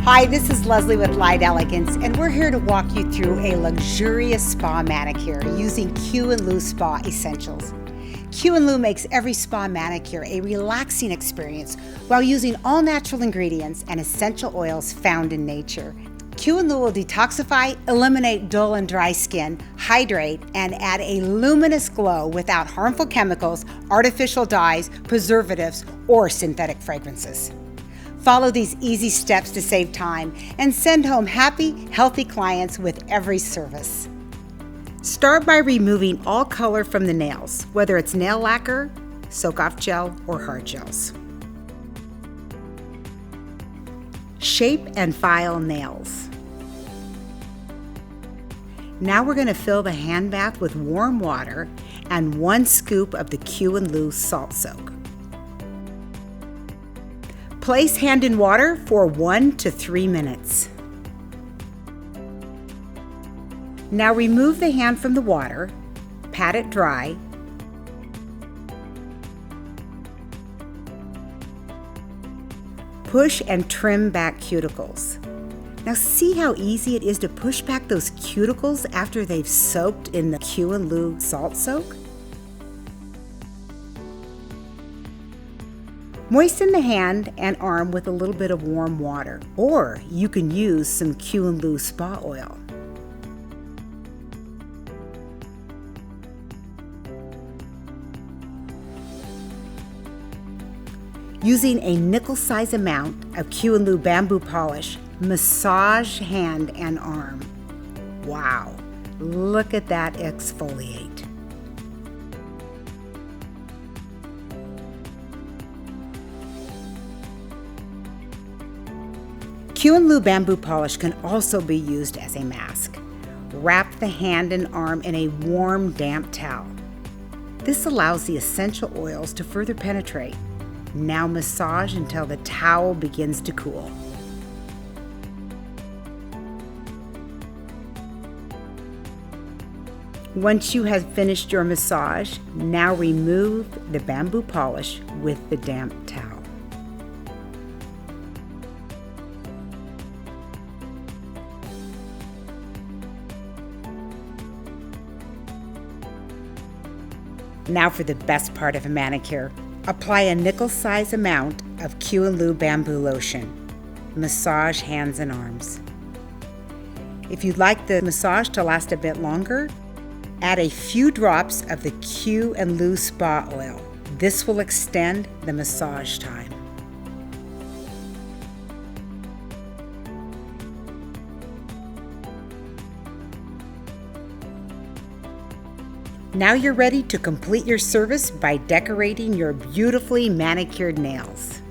Hi, this is Lezlie with Light Elegance, and we're here to walk you through a luxurious spa manicure using Q&Lu Spa Essentials. Q&Lu makes every spa manicure a relaxing experience while using all natural ingredients and essential oils found in nature. Q&Lu will detoxify, eliminate dull and dry skin, hydrate, and add a luminous glow without harmful chemicals, artificial dyes, preservatives, or synthetic fragrances. Follow these easy steps to save time and send home happy, healthy clients with every service. Start by removing all color from the nails, whether it's nail lacquer, soak-off gel, or hard gels. Shape and file nails. Now we're going to fill the hand bath with warm water and 1 scoop of the Q&Lu salt soak. Place hand in water for 1 to 3 minutes. Now remove the hand from the water, pat it dry, push and trim back cuticles. Now see how easy it is to push back those cuticles after they've soaked in the Q&Lu salt soak? Moisten the hand and arm with a little bit of warm water, or you can use some Q&Lu spa oil. Using a nickel-size amount of Q&Lu bamboo polish, massage hand and arm. Wow, look at that exfoliate. Q&Lu bamboo polish can also be used as a mask. Wrap the hand and arm in a warm, damp towel. This allows the essential oils to further penetrate. Now massage until the towel begins to cool. Once you have finished your massage, now remove the bamboo polish with the damp towel. Now for the best part of a manicure. Apply a nickel-size amount of Q&Lu bamboo lotion. Massage hands and arms. If you'd like the massage to last a bit longer, add a few drops of the Q&Lu spa oil. This will extend the massage time. Now you're ready to complete your service by decorating your beautifully manicured nails.